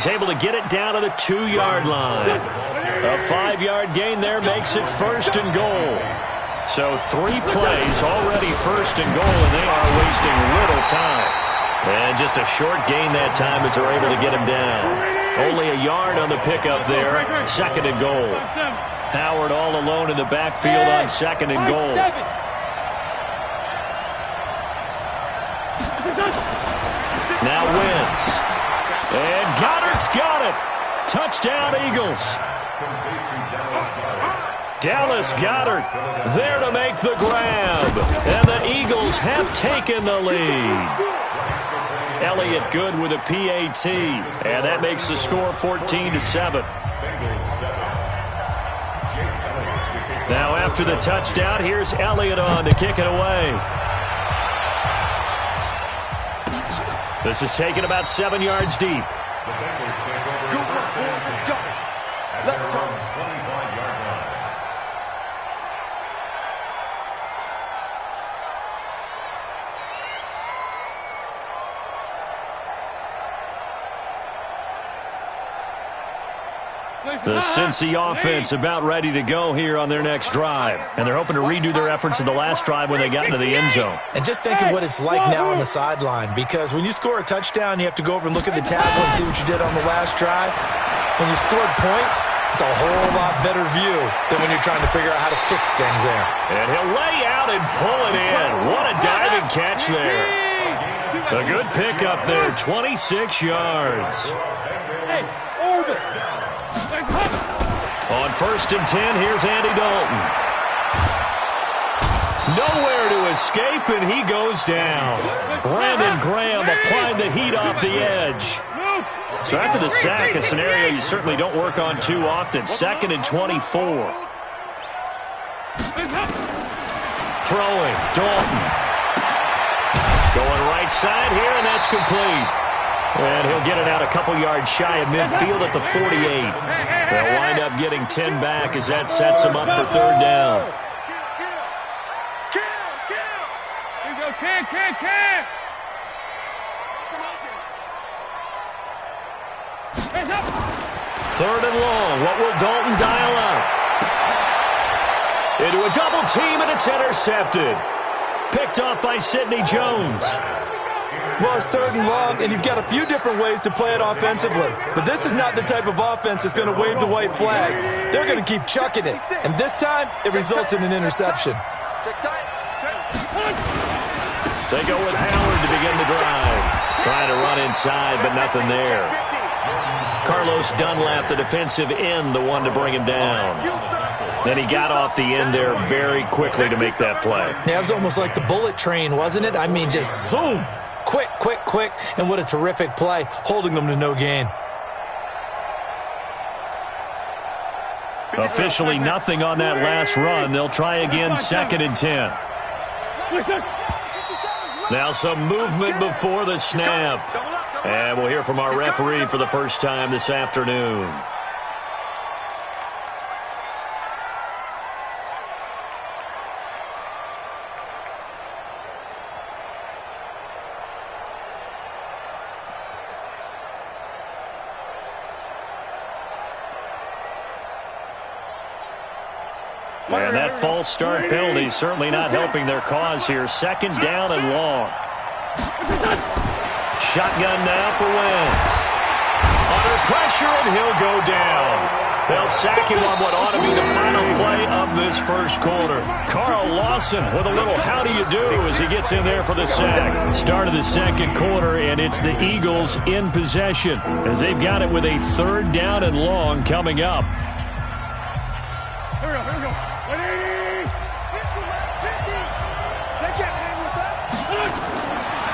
He's able to get it down to the 2-yard line. A 5-yard gain there makes it 1st and goal. So 3 plays already 1st and goal, and they are wasting little time. And just a short gain that time as they're able to get him down. Only a yard on the pickup there, 2nd and goal. Howard all alone in the backfield on 2nd and goal. Now Wentz. And Goddard's got it. Touchdown, Eagles. Dallas Goedert there to make the grab. And the Eagles have taken the lead. Elliott good with a PAT. And that makes the score 14-7. Now after the touchdown, here's Elliott on to kick it away. This is taken about 7 yards deep. The Cincy offense about ready to go here on their next drive. And they're hoping to redo their efforts in the last drive when they got into the end zone. And just think of what it's like now on the sideline. Because when you score a touchdown, you have to go over and look at the table and see what you did on the last drive. When you scored points, it's a whole lot better view than when you're trying to figure out how to fix things there. And he'll lay out and pull it in. What a diving catch there. A good pickup there, 26 yards. On 1st and 10, here's Andy Dalton. Nowhere to escape, and he goes down. Brandon Graham applying the heat off the edge. So after the sack, a scenario you certainly don't work on too often. 2nd and 24. Throwing, Dalton. Going right side here, and that's complete. And he'll get it out a couple yards shy of midfield at the 48. They'll wind up getting 10 back as that sets them up for 3rd down. Here you go, Cam. 3rd and long. What will Dalton dial up? Into a double team, and it's intercepted. Picked off by Sidney Jones. Well, it's 3rd and long, and you've got a few different ways to play it offensively. But this is not the type of offense that's going to wave the white flag. They're going to keep chucking it. And this time, it results in an interception. They go with Howard to begin the drive. Trying to run inside, but nothing there. Carlos Dunlap, the defensive end, the one to bring him down. Then he got off the end there very quickly to make that play. Yeah, it was almost like the bullet train, wasn't it? I mean, just zoom. Quick, and what a terrific play, holding them to no gain. Officially nothing on that last run. They'll try again, 2nd and 10. Now some movement before the snap. And we'll hear from our referee for the first time this afternoon. And that false start penalty is certainly not helping their cause here. 2nd down and long. Shotgun now for Wentz. Under pressure, and he'll go down. They'll sack him on what ought to be the final play of this 1st quarter. Carl Lawson with a little how do you do as he gets in there for the sack. Start of the 2nd quarter, and it's the Eagles in possession as they've got it with a 3rd down and long coming up. Here we go.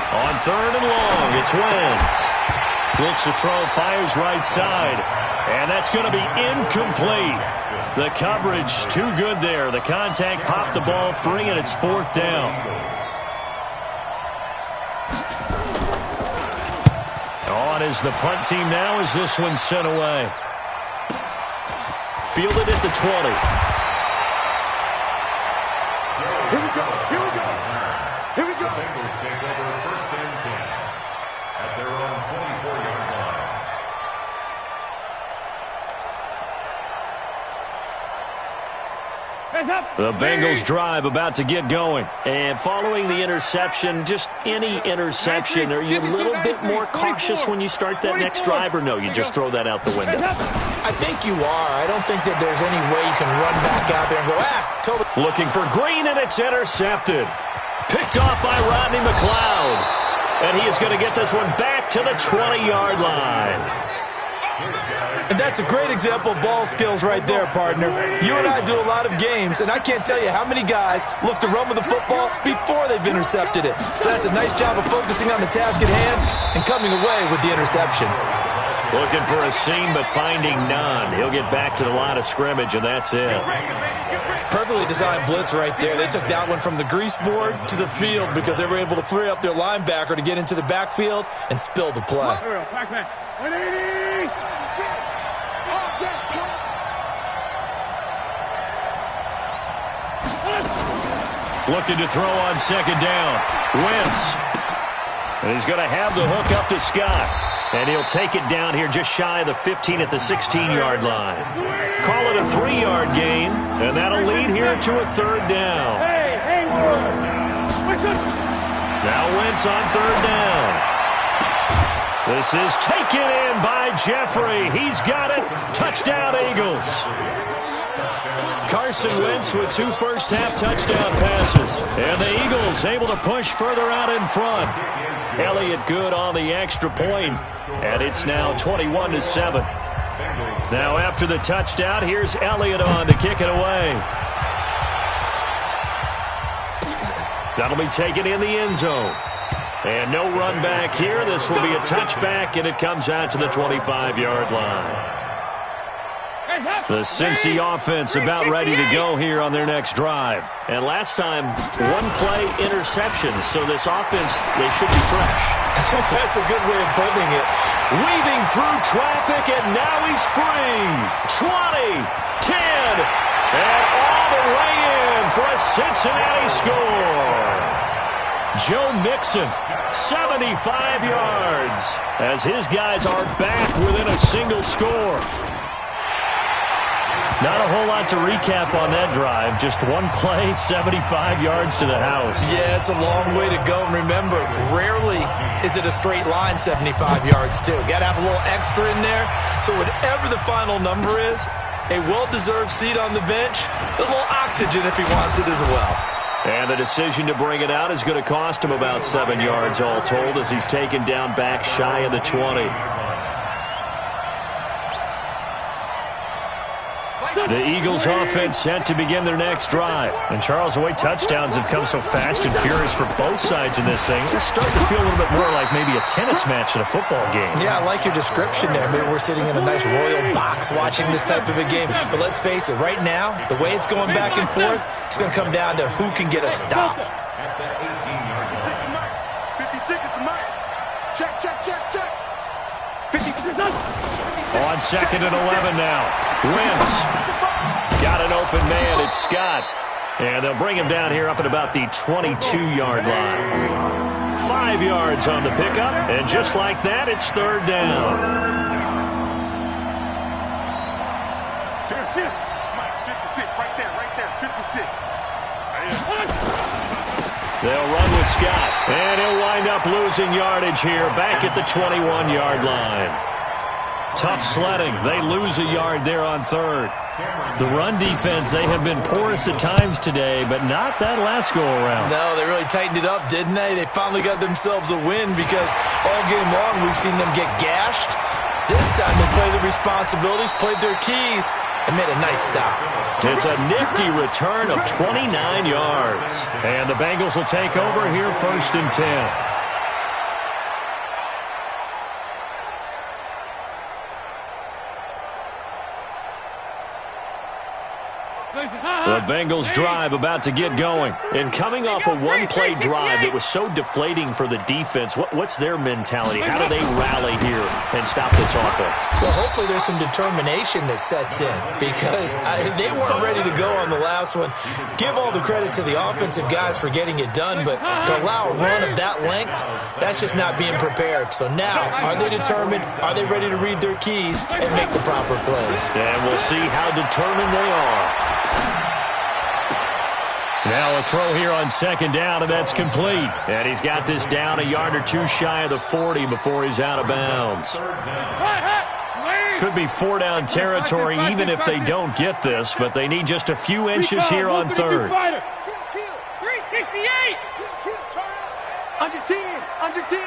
On 3rd and long, it's Wentz. Looks to throw, fires right side. And that's going to be incomplete. The coverage too good there. The contact popped the ball free, and it's 4th down. On is the punt team now as this one's sent away. Fielded at the 20. Here we go. Bengals take over 1st and 10 at their own 24-yard line. The Bengals drive about to get going. And following the interception, just any interception, are you a little bit more cautious when you start that next drive, or no, you just throw that out the window? I think you are. I don't think that there's any way you can run back out there and go, totally. Looking for Green, and it's intercepted. Picked off by Rodney McLeod. And he is going to get this one back to the 20-yard line. And that's a great example of ball skills right there, partner. You and I do a lot of games, and I can't tell you how many guys look to run with the football before they've intercepted it. So that's a nice job of focusing on the task at hand and coming away with the interception. Looking for a seam, but finding none. He'll get back to the line of scrimmage, and that's it. Perfectly designed blitz right there. They took that one from the grease board to the field because they were able to free up their linebacker to get into the backfield and spill the play. Looking to throw on second down. Wentz. And he's going to have the hook up to Scott. And he'll take it down here just shy of the 15 at the 16-yard line. Call it a 3-yard gain, and that'll lead here to a third down. Now Wentz on third down. This is taken in by Jeffrey. He's got it. Touchdown, Eagles. Carson Wentz with 2 first-half touchdown passes. And the Eagles able to push further out in front. Elliott good on the extra point, and it's now 21-7. Now after the touchdown, here's Elliott on to kick it away. That'll be taken in the end zone. And no run back here. This will be a touchback, and it comes out to the 25-yard line. The Cincy offense about ready to go here on their next drive. And last time, one-play interceptions, so this offense, they should be fresh. That's a good way of putting it. Weaving through traffic, and now he's free. 20, 10, and all the way in for a Cincinnati score. Joe Mixon, 75 yards, as his guys are back within a single score. Not a whole lot to recap on that drive. Just one play, 75 yards to the house. Yeah, it's a long way to go. And remember, rarely is it a straight line 75 yards, too. Got to have a little extra in there. So whatever the final number is, a well-deserved seat on the bench, a little oxygen if he wants it as well. And the decision to bring it out is going to cost him about 7 yards all told as he's taken down back shy of the 20. The Eagles offense set to begin their next drive. And Charles, the way touchdowns have come so fast and furious for both sides in this thing, it's starting to feel a little bit more like maybe a tennis match in a football game. Yeah, I like your description there. Maybe we're sitting in a nice royal box watching this type of a game. But let's face it, right now, the way it's going back and forth, it's going to come down to who can get a stop. 56 is the mark. Check, check, check, check. 50. On second and 11 now. Wentz. Got an open man. It's Scott. And they'll bring him down here up at about the 22-yard line. 5 yards on the pickup. And just like that, it's third down. 56, right there, 56. They'll run with Scott. And he'll wind up losing yardage here back at the 21-yard line. Tough sledding. They lose a yard there on third. The run defense, they have been porous at times today, but not that last go-around. No, they really tightened it up, didn't they? They finally got themselves a win because all game long we've seen them get gashed. This time they played their responsibilities, played their keys, and made a nice stop. It's a nifty return of 29 yards. And the Bengals will take over here first and 10. The Bengals drive about to get going. And coming off a one-play drive that was so deflating for the defense, what's their mentality? How do they rally here and stop this offense? Well, hopefully there's some determination that sets in because they weren't ready to go on the last one. Give all the credit to the offensive guys for getting it done, but to allow a run of that length, that's just not being prepared. So now, are they determined? Are they ready to read their keys and make the proper plays? And we'll see how determined they are. Now a throw here on second down, and that's complete. And he's got this down a yard or two shy of the 40 before he's out of bounds. Could be 4-down territory even if they don't get this, but they need just a few inches here on third. 368. Under 10. Under 10.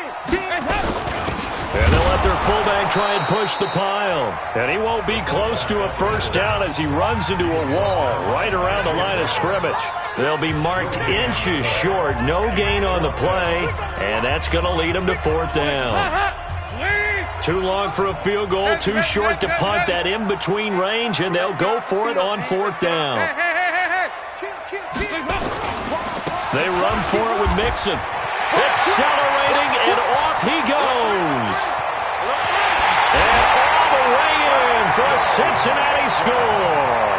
And they'll let their fullback try and push the pile. And he won't be close to a first down as he runs into a wall right around the line of scrimmage. They'll be marked inches short. No gain on the play, and that's going to lead them to fourth down. Too long for a field goal, too short to punt that in-between range, and they'll go for it on fourth down. They run for it with Mixon. Accelerating, and off he goes. And all the way in for a Cincinnati score.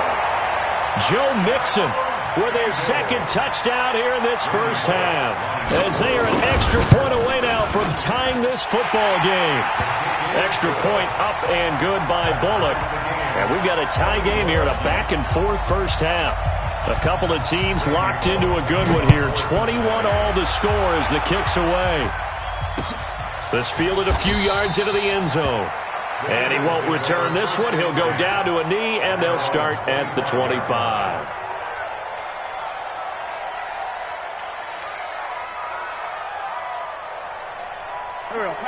Joe Mixon with his second touchdown here in this first half, as they are an extra point away now from tying this football game. Extra point up and good by Bullock. And we've got a tie game here in a back-and-forth first half. A couple of teams locked into a good one here. 21-all the score as the kick's away. This fielded a few yards into the end zone. And he won't return this one. He'll go down to a knee, and they'll start at the 25.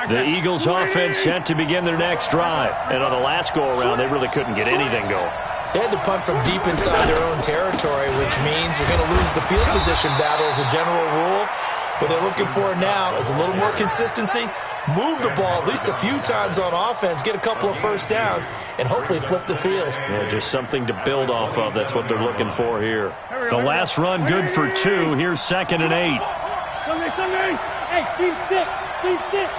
The Eagles offense set to begin their next drive. And on the last go-around, they really couldn't get anything going. They had to punt from deep inside their own territory, which means you're going to lose the field position battle as a general rule. What they're looking for now is a little more consistency, move the ball at least a few times on offense, get a couple of first downs, and hopefully flip the field. Yeah, just something to build off of. That's what they're looking for here. The last run good for 2. Here's 2nd and 8. Hey, Steve 6. Steve 6.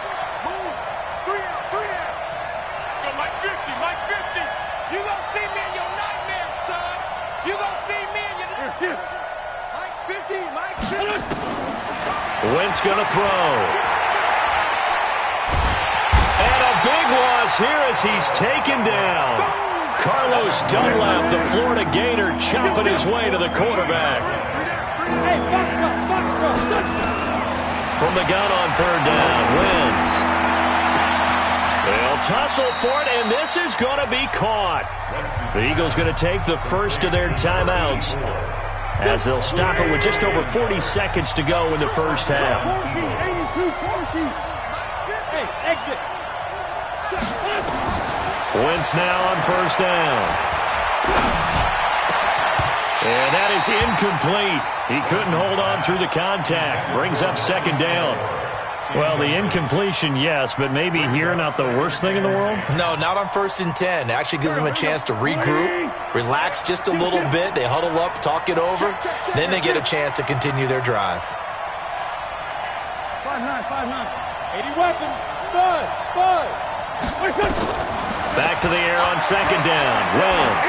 Mike 50. Mike 50. You gonna see me in your nightmare, son. You gonna see me in your... Mike's 50. Mike's 50. Wentz gonna throw. And a big loss here as he's taken down. Carlos Dunlap, the Florida Gator, chopping his way to the quarterback. Hey, box. From the gun on third down, Wentz. They'll tussle for it, and this is going to be caught. The Eagles going to take the first of their timeouts as they'll stop it with just over 40 seconds to go in the first half. Hey, exit. Wentz now on first down. And that is incomplete. He couldn't hold on through the contact. Brings up second down. Well, the incompletion, yes, but maybe here not the worst thing in the world? No, not on 1st and 10. It actually gives them a chance to regroup, relax just a little bit. They huddle up, talk it over. Then they get a chance to continue their drive. 5'9". 80 weapons. Bud. Back to the air on second down. Wentz.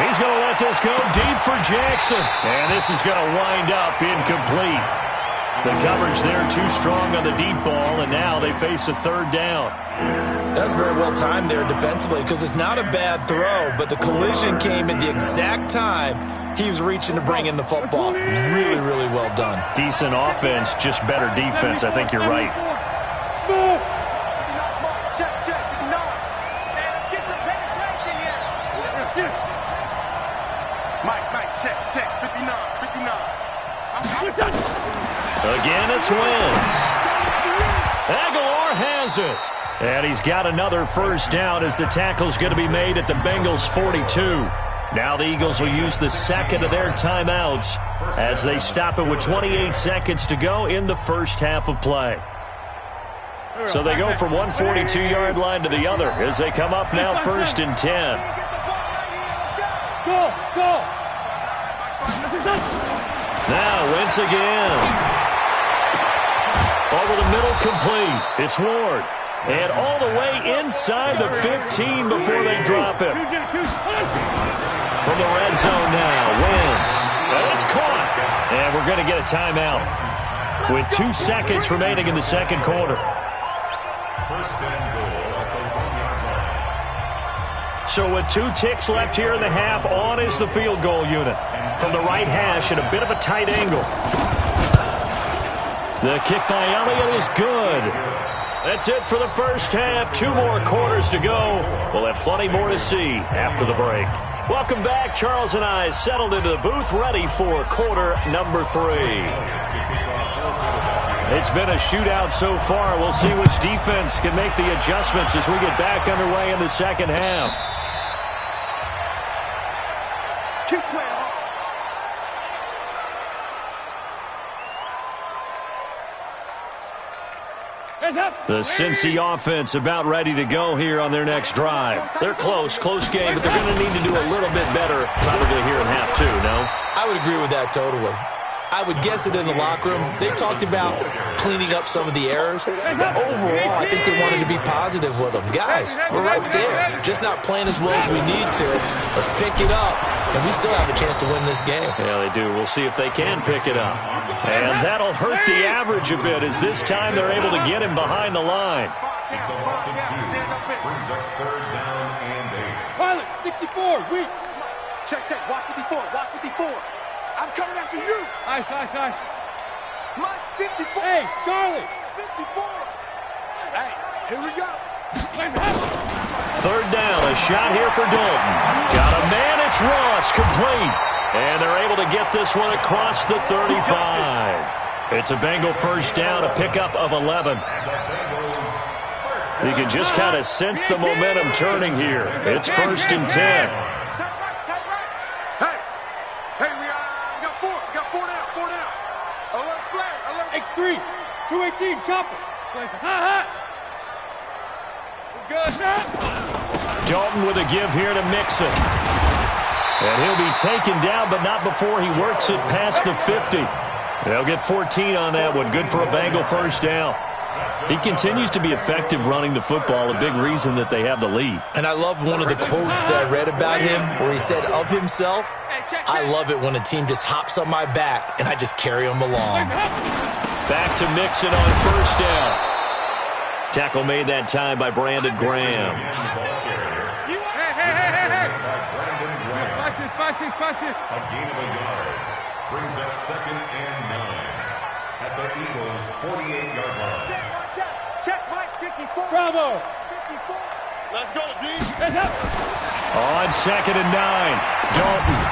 He's going to let this go deep for Jackson. And this is going to wind up incomplete. The coverage there too strong on the deep ball, and now they face a third down. That's very well timed there defensively because it's not a bad throw, but the collision came at the exact time he was reaching to bring in the football. Really, really well done. Decent offense, just better defense. I think you're right. Check, 59. Again, it's Wentz. Aguilar has it. And he's got another first down as the tackle's going to be made at the Bengals' 42. Now the Eagles will use the second of their timeouts as they stop it with 28 seconds to go in the first half of play. So they go from one 42-yard line to the other as they come up now 1st and 10. Go. Now Wentz again. Over the middle, complete. It's Ward. And all the way inside the 15 before they drop it. From the red zone now, Wentz. And it's caught. And we're going to get a timeout with 2 seconds remaining in the second quarter. So with 2 ticks left here in the half, on is the field goal unit. From the right hash at a bit of a tight angle. The kick by Elliott is good. That's it for the first half. 2 more quarters to go. We'll have plenty more to see after the break. Welcome back. Charles and I settled into the booth, ready for quarter number 3. It's been a shootout so far. We'll see which defense can make the adjustments as we get back underway in the second half. Keep playing hard. The Cincy offense about ready to go here on their next drive. They're close game, but they're going to need to do a little bit better probably here in half 2, no? I would agree with that totally. I would guess it in the locker room. They talked about cleaning up some of the errors, but overall, I think they wanted to be positive with them. Guys, we're right there. Just not playing as well as we need to. Let's pick it up, and we still have a chance to win this game. Yeah, they do. We'll see if they can pick it up. And that'll hurt the average a bit as this time they're able to get him behind the line. Pilot, 64, weak. Check, watch 54, watch 54. I'm coming after you. Nice. Mike's 54. Hey, Charlie. 54. Hey, here we go. Third down, a shot here for Dalton. Got a man, it's Ross, complete. And they're able to get this one across the 35. It's a Bengal first down, a pickup of 11. You can just kind of sense the momentum turning here. It's 1st and 10. X3, 218, chopper. Good. Dalton with a give here to Mixon. And he'll be taken down, but not before he works it past the 50. They'll get 14 on that one. Good for a Bengal first down. He continues to be effective running the football, a big reason that they have the lead. And I love one of the quotes that I read about him where he said of himself, I love it when a team just hops on my back and I just carry them along. Back to Mixon on first down. Tackle made that time by Brandon Graham. Hey. Watch this. A gain of a yard brings up 2nd and 9 at the Eagles' 48-yard line. Check, Mike, 54. Bravo. 54. Let's go, D. On 2nd and 9, Dalton.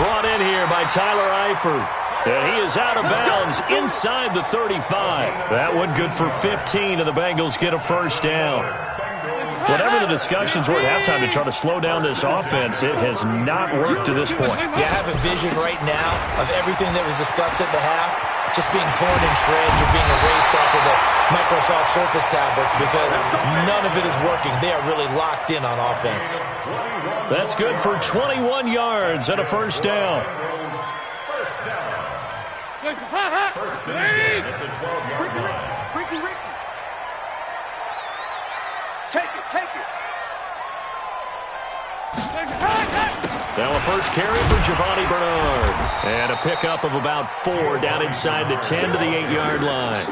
Brought in here by Tyler Eifert. And he is out of bounds inside the 35. That one good for 15, and the Bengals get a first down. Whatever the discussions were at halftime to try to slow down this offense, it has not worked to this point. Yeah, I have a vision right now of everything that was discussed at the half just being torn in shreds or being erased off of the Microsoft Surface tablets because none of it is working. They are really locked in on offense. That's good for 21 yards and a first down. First and 10 at the 12-yard line. Ricky. Take it. Now a first carry for Giovanni Bernard. And a pickup of about 4 down inside the 10 to the 8-yard line.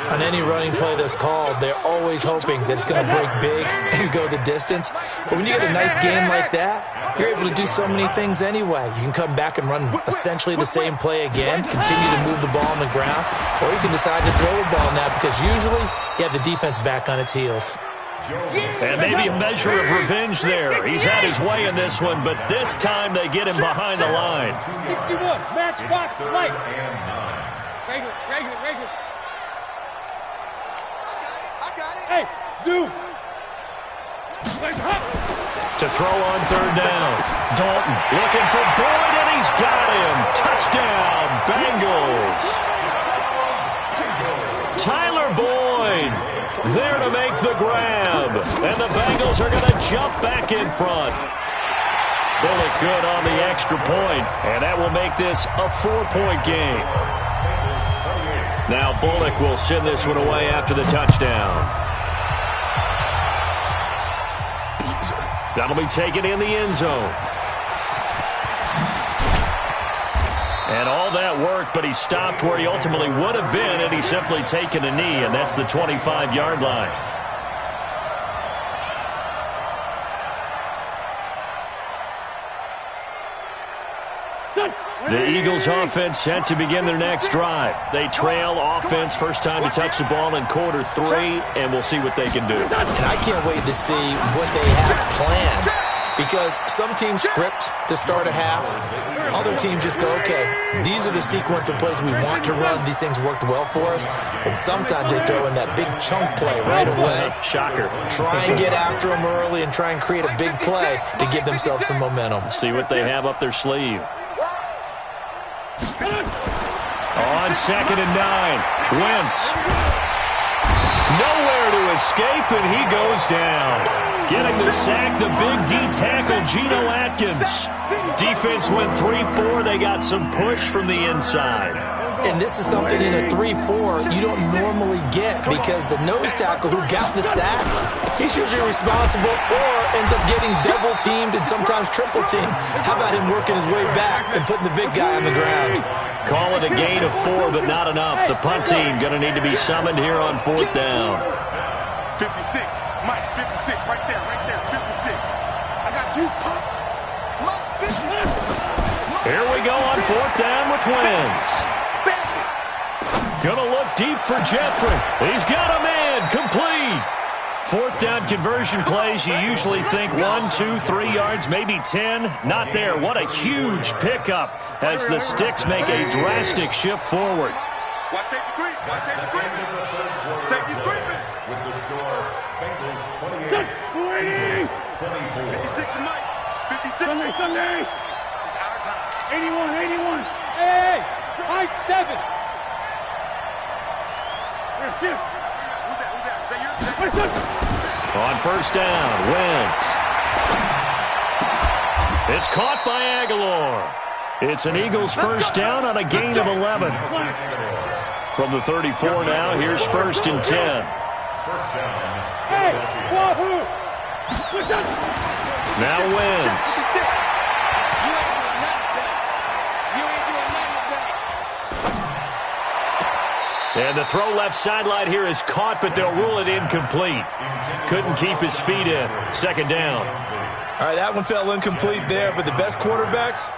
On any running play that's called, they're always hoping that it's going to break big and go the distance. But when you get a nice game like that, you're able to do so many things anyway. You can come back and run essentially the same play again, continue to move the ball on the ground, or you can decide to throw the ball now because usually you have the defense back on its heels. And maybe a measure of revenge there. He's had his way in this one, but this time they get him behind the line. 61, matchbox light. Regular. I got it. Hey, zoom. To throw on third down. Dalton looking for Boyd, and he's got him. Touchdown, Bengals. Tyler Boyd there to make the grab. And the Bengals are going to jump back in front. Bullock good on the extra point, and that will make this a 4-point game. Now Bullock will send this one away after the touchdown. That'll be taken in the end zone. And all that work, but he stopped where he ultimately would have been, and he's simply taken a knee, and that's the 25-yard line. The Eagles offense set to begin their next drive. They trail offense first time to touch the ball in quarter 3, and we'll see what they can do. And I can't wait to see what they have planned, because some teams script to start a half. Other teams just go, okay, these are the sequence of plays we want to run. These things worked well for us. And sometimes they throw in that big chunk play right away. Shocker. Try and get after them early and try and create a big play to give themselves some momentum. See what they have up their sleeve. On 2nd and 9, Wentz. Nowhere to escape, and he goes down. Getting the sack, the big D tackle, Geno Atkins. Defense went 3-4. They got some push from the inside. And this is something in a 3-4 you don't normally get, because the nose tackle who got the sack, he's usually responsible or ends up getting double-teamed and sometimes triple-teamed. How about him working his way back and putting the big guy on the ground? Call it a gain of 4, but not enough. The punt team going to need to be summoned here on 4th down. 56. Mike, 56. Right there, 56. I got you, pop. Mike, 56. Here we go on 4th down with Wentz. Gonna look deep for Jeffrey. He's got a man. Complete. 4th down conversion plays, you usually think 1, 2, 3 yards, maybe 10. Not there. What a huge pickup as the Sticks make a drastic shift forward. Watch safety creep. Watch safety creeping. Safety's creeping. With the score, Bengals 28, Eagles 24. 56 to Mike. 56. Sunday. It's our time. 81. Hey, high 7. Who's that? Is that you? On 1st down, Wentz. It's caught by Aguilar. It's an Eagles 1st down on a gain of 11. From the 34 now, here's 1st and 10. Hey, Wahoo! Now Wentz. And the throw left sideline here is caught, but they'll rule it incomplete. Couldn't keep his feet in. 2nd down. All right, that one fell incomplete there, but the best quarterbacks,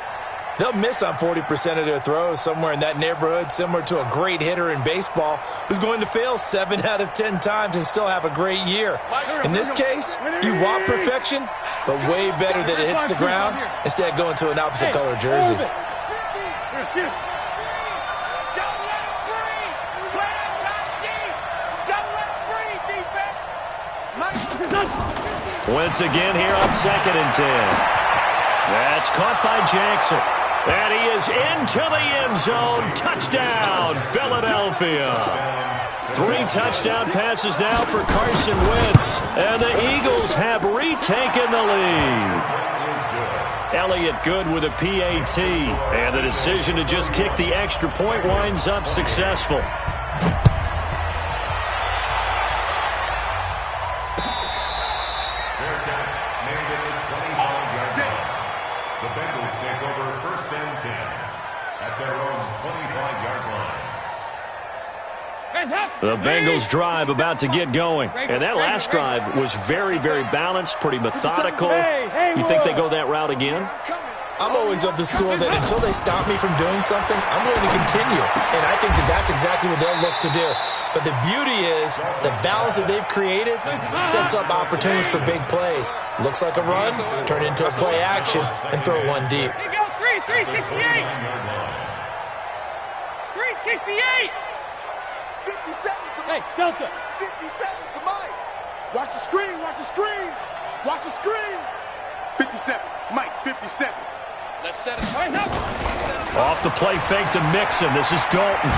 they'll miss on 40% of their throws, somewhere in that neighborhood, similar to a great hitter in baseball who's going to fail 7 out of 10 times and still have a great year. In this case, you want perfection, but way better that it hits the ground instead of going to an opposite color jersey. Wentz again here on 2nd and 10. That's caught by Jackson. And he is into the end zone. Touchdown, Philadelphia. 3 touchdown passes now for Carson Wentz. And the Eagles have retaken the lead. Elliott Good with a PAT. And the decision to just kick the extra point winds up successful. The Bengals drive about to get going. And that last drive was very, very balanced, pretty methodical. You think they go that route again? I'm always of the school that until they stop me from doing something, I'm going to continue. And I think that that's exactly what they'll look to do. But the beauty is the balance that they've created sets up opportunities for big plays. Looks like a run, turn into a play action, and throw one deep. 368. 368. 57 to Hey, Delta. 57 to Mike. Watch the screen. Watch the screen. Watch the screen. 57. Mike, 57. Let's set it right up. Off the play fake to Mixon. This is Dalton.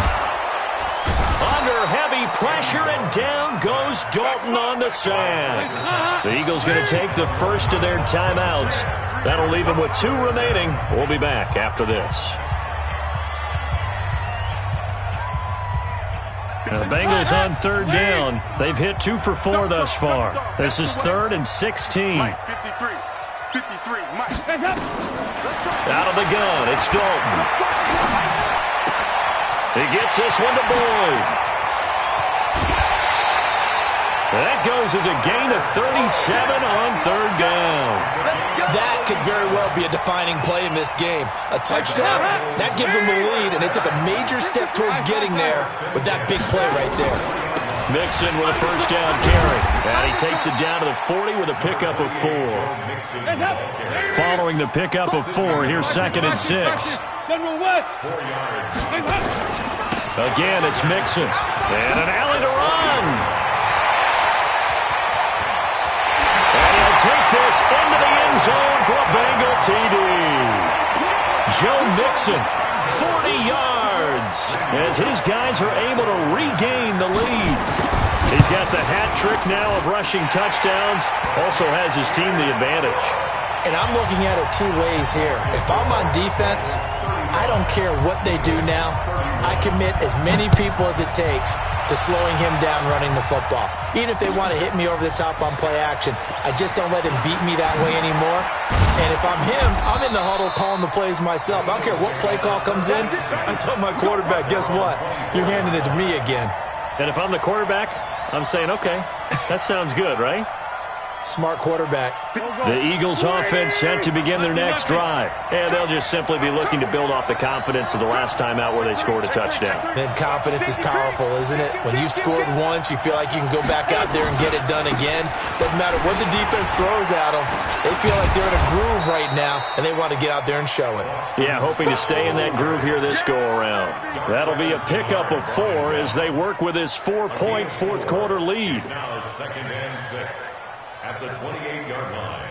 Under heavy pressure, and down goes Dalton on the sack. The Eagles going to take the first of their timeouts. That'll leave them with 2 remaining. We'll be back after this. Now the Bengals on 3rd down. They've hit 2 for 4 thus far. This is 3rd and 16. Mike, 53. 53. Mike. Out of the gun, it's Dalton. He gets this one to Boyd. That goes as a gain of 37 on 3rd down. That That could very well be a defining play in this game. A touchdown, that gives them the lead, and they took a major step towards getting there with that big play right there. Mixon with a first down carry. And he takes it down to the 40 with a pickup of 4. Following the pickup of 4, here's 2nd and 6. Again, it's Mixon. And an alley to run. And he'll take this into the end zone for a Bengal TD. Joe Mixon, 40 yards, as his guys are able to regain the lead. He's got the hat trick now of rushing touchdowns. Also has his team the advantage. And I'm looking at it two ways here. If I'm on defense, I don't care what they do now. I commit as many people as it takes to slowing him down running the football. Even if they want to hit me over the top on play action, I just don't let him beat me that way anymore. And if I'm him, I'm in the huddle calling the plays myself. I don't care what play call comes in. I tell my quarterback, guess what? You're handing it to me again. And if I'm the quarterback, I'm saying, okay, that sounds good, right? Smart quarterback. The Eagles offense set to begin their next drive. And they'll just simply be looking to build off the confidence of the last time out where they scored a touchdown. Then confidence is powerful, isn't it? When you've scored once, you feel like you can go back out there and get it done again. Doesn't matter what the defense throws at them. They feel like they're in a groove right now, and they want to get out there and show it. Yeah, hoping to stay in that groove here this go-around. That'll be a pickup of 4 as they work with this 4-point fourth-quarter lead. Now 2nd and 6 at the 28-yard line.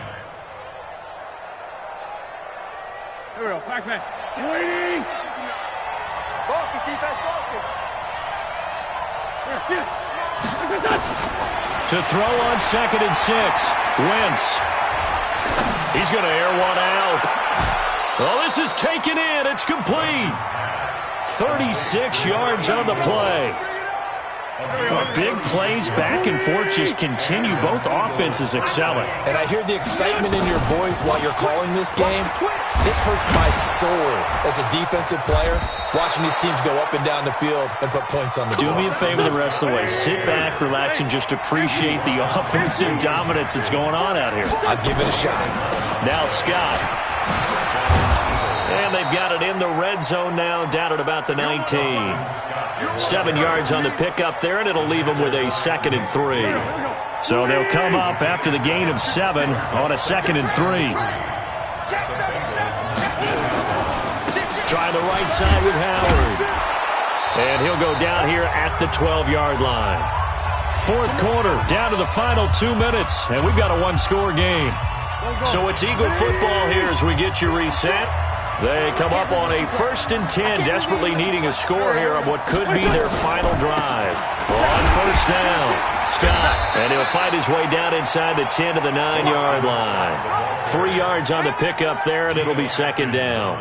Here we go, back man. Waiting. Focus, defense, focus. To throw on 2nd and 6, Wentz. He's going to air one out. Well, this is taken in. It's complete. 36 yards on the play. Big plays back and forth just continue. Both offenses excelling. And I hear the excitement in your voice while you're calling this game. This hurts my soul as a defensive player, watching these teams go up and down the field and put points on the board. Do me a favor the rest of the way. Sit back, relax, and just appreciate the offensive dominance that's going on out here. I'll give it a shot. Now Scott. And they've got it in the red zone now, down at about the 19. 7 yards on the pickup there, and it'll leave them with a 2nd and 3. So they'll come up after the gain of 7 on a 2nd and 3. Try the right side with Howard. And he'll go down here at the 12-yard line. Fourth quarter, down to the final 2 minutes, and we've got a one-score game. So it's Eagle football here as we get you reset. They come up on a 1st and 10, desperately needing a score here on what could be their final drive. On first down, Scott, and he'll fight his way down inside the 10 to the 9-yard line. 3 yards on the pickup there, and it'll be 2nd down.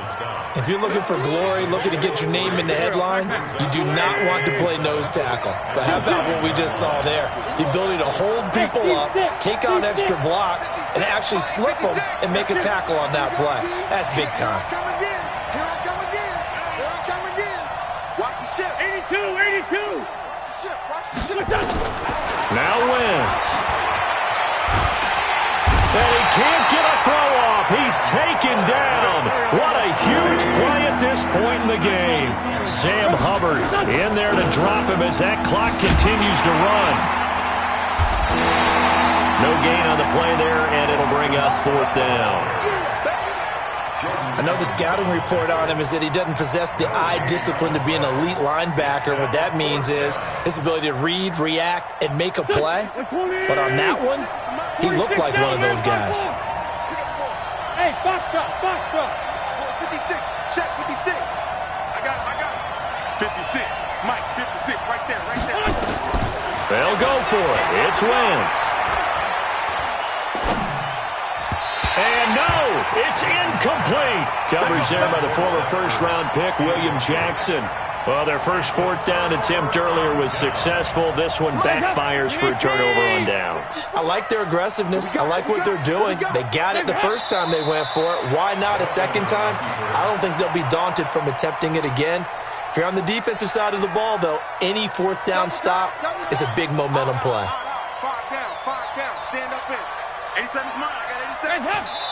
If you're looking for glory, looking to get your name in the headlines, you do not want to play nose tackle. But how about what we just saw there? The ability to hold people up, take on extra blocks, and actually slip them and make a tackle on that play. That's big time. Here I come again. Here I come again. Watch the ship. 82, 82. Watch the ship. Watch the ship. Now Wentz. And he can't get a throw off. He's taken down. What a huge play at this point in the game. Sam Hubbard in there to drop him as that clock continues to run. No gain on the play there, and it'll bring up 4th down. I know the scouting report on him is that he doesn't possess the eye discipline to be an elite linebacker. What that means is his ability to read, react, and make a play. But on that one, he looked like one of those guys. Hey, box drop, box drop. 56. Check 56. I got it. 56. Mike, 56. Right there, right there. They'll go for it. It's Wentz. And no, it's incomplete. Coverage there by the former first-round pick, William Jackson. Well, their first 4th down attempt earlier was successful. This one backfires for a turnover on downs. I like their aggressiveness. I like what they're doing. They got it the first time they went for it. Why not a second time? I don't think they'll be daunted from attempting it again. If you're on the defensive side of the ball, though, any 4th down stop is a big momentum play. 5 down. Stand up in. 87 is mine. I got 87.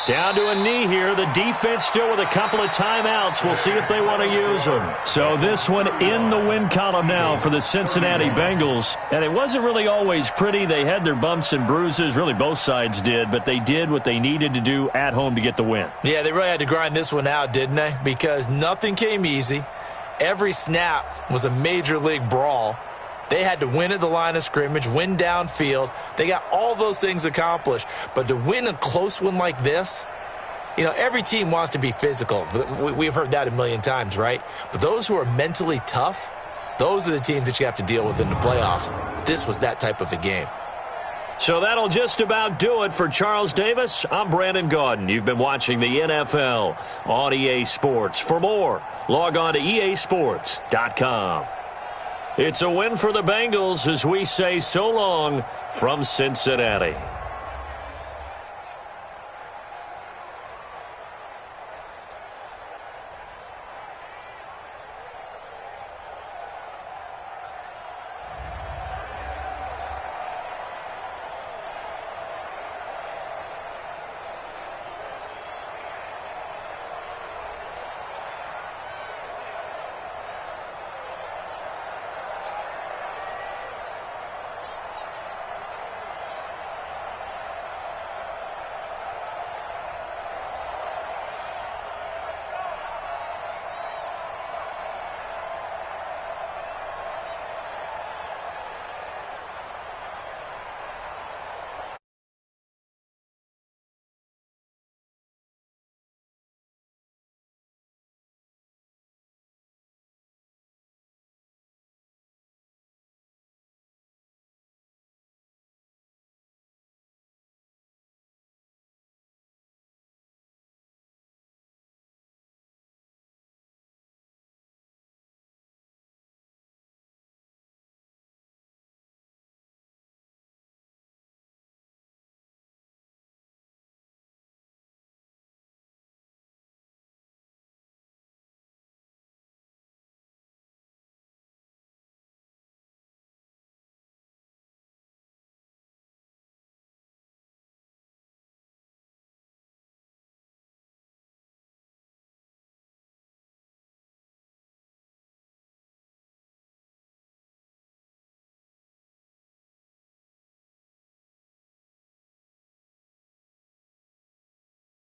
Down to a knee here. The defense still with a couple of timeouts. We'll see if they want to use them. So this one in the win column now for the Cincinnati Bengals. And it wasn't really always pretty. They had their bumps and bruises. Really, both sides did. But they did what they needed to do at home to get the win. Yeah, they really had to grind this one out, didn't they? Because nothing came easy. Every snap was a major league brawl. They had to win at the line of scrimmage, win downfield. They got all those things accomplished. But to win a close one like this, you know, every team wants to be physical. We've heard that a million times, right? But those who are mentally tough, those are the teams that you have to deal with in the playoffs. This was that type of a game. So that'll just about do it for Charles Davis. I'm Brandon Gaudin. You've been watching the NFL on EA Sports. For more, log on to easports.com. It's a win for the Bengals as we say so long from Cincinnati.